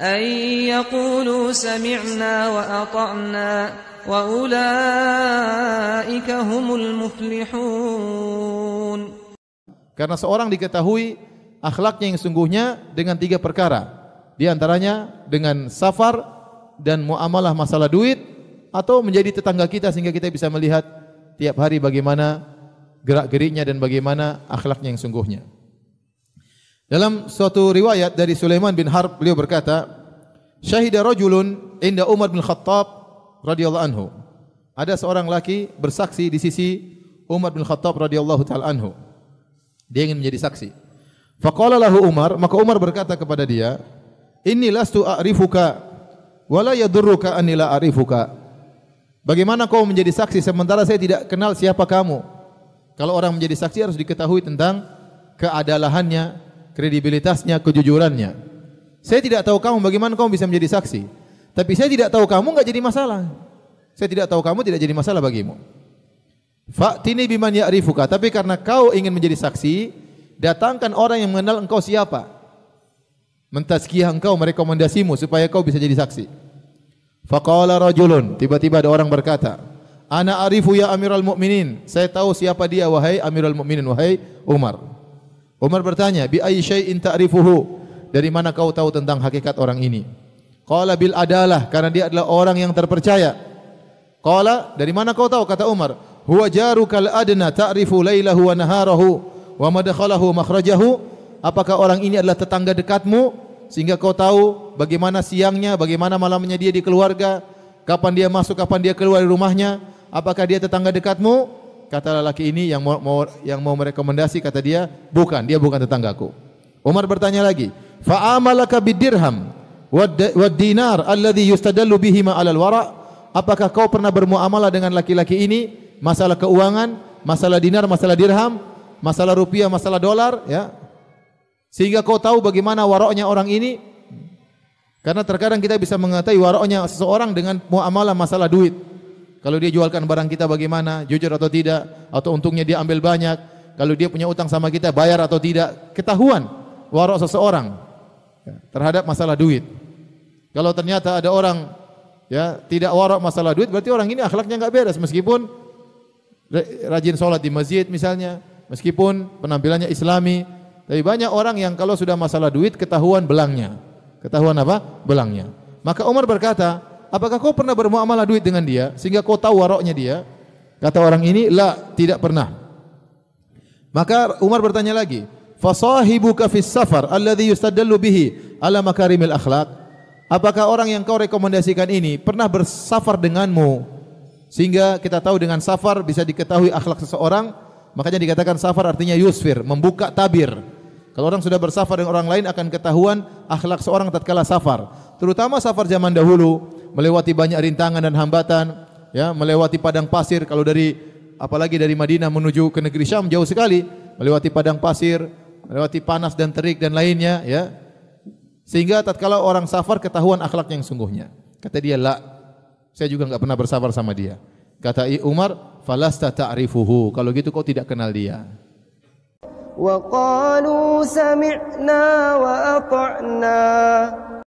أن يقولوا سمعنا وأطعنا وأولئك هم المفلحون. Karena seorang diketahui akhlaknya yang sungguhnya dengan 3 perkara. Di antaranya dengan safar dan muamalah masalah duit, atau menjadi tetangga kita sehingga kita bisa melihat tiap hari bagaimana gerak-geriknya dan bagaimana akhlaknya yang sungguhnya. Dalam suatu riwayat dari Sulaiman bin Harb, beliau berkata, "Syahida rajulun inda Umar bin Khattab radhiyallahu anhu." Ada seorang laki bersaksi di sisi Umar bin Khattab radhiyallahu taala anhu. Dia ingin menjadi saksi. Faqala lahu Umar, maka Umar berkata kepada dia, "Inni lastu a'rifuka wa la yadurruka anni la a'rifuka." Bagaimana kau menjadi saksi sementara saya tidak kenal siapa kamu? Kalau orang menjadi saksi harus diketahui tentang keadalahannya, kredibilitasnya, kejujurannya. Saya tidak tahu kamu, bagaimana kamu bisa menjadi saksi? Tapi saya tidak tahu kamu enggak jadi masalah. Saya tidak tahu kamu tidak jadi masalah bagimu. Fa'tini biman ya'rifuka, tapi karena kau ingin menjadi saksi, datangkan orang yang mengenal engkau siapa. Mentazkiyah engkau, merekomendasimu supaya kau bisa jadi saksi. Faqala rajulun, tiba-tiba ada orang berkata, "Ana arifu ya Amirul Mukminin." Saya tahu siapa dia wahai Amirul Mukminin, wahai Umar. Umar bertanya, "Bi ayyi syai'in ta'rifuhu?" Dari mana kau tahu tentang hakikat orang ini? Qala bil adalah, karena dia adalah orang yang terpercaya. Qala, dari mana kau tahu? Kata Umar, "Huwa jarukal adna ta'rifu lailahu wa naharahu wa madkhalahu makhrajahu." Apakah orang ini adalah tetangga dekatmu sehingga kau tahu bagaimana siangnya, bagaimana malamnya dia di keluarga, kapan dia masuk, kapan dia keluar dari rumahnya? Apakah dia tetangga dekatmu? Kata lelaki ini yang mau merekomendasi, kata dia, bukan, dia bukan tetanggaku. Umar bertanya lagi, "Fa'amalaka bidirham wad dinar alladhi yustadallu bihima 'alal wara'?" Apakah kau pernah bermuamalah dengan laki-laki ini masalah keuangan, masalah dinar, masalah dirham, masalah rupiah, masalah dolar, ya? Sehingga kau tahu bagaimana waroknya orang ini. Karena terkadang kita bisa mengetahui waroknya seseorang dengan muamalah masalah duit. Kalau dia jualkan barang kita bagaimana, jujur atau tidak, atau untungnya dia ambil banyak. Kalau dia punya utang sama kita, bayar atau tidak. Ketahuan warok seseorang terhadap masalah duit. Kalau ternyata ada orang ya tidak warok masalah duit, berarti orang ini akhlaknya enggak beres, meskipun rajin sholat di masjid misalnya, meskipun penampilannya islami. Tapi banyak orang yang kalau sudah masalah duit ketahuan belangnya. Ketahuan apa? Belangnya. Maka Umar berkata, "Apakah kau pernah bermuamalah duit dengan dia sehingga kau tahu waroknya dia?" Kata orang ini, "La, tidak pernah." Maka Umar bertanya lagi, "Fasahibuka fis safar alladhi yustadallu bihi ala makarimil akhlaq?" Apakah orang yang kau rekomendasikan ini pernah bersafar denganmu sehingga kita tahu dengan safar bisa diketahui akhlak seseorang? Makanya dikatakan safar artinya yusfir, membuka tabir. Kalau orang sudah bersafar dengan orang lain akan ketahuan akhlak seorang tatkala safar. Terutama safar zaman dahulu, melewati banyak rintangan dan hambatan, ya, melewati padang pasir. Kalau apalagi dari Madinah menuju ke negeri Syam jauh sekali, melewati padang pasir, melewati panas dan terik dan lainnya, ya. Sehingga tatkala orang safar ketahuan akhlak yang sungguhnya. Kata dia, "La, saya juga enggak pernah bersafar sama dia." Kata Umar, "Falasta ta'rifuhu." Kalau gitu kau tidak kenal dia. وَقَالُوا سَمِعْنَا وَأَطَعْنَا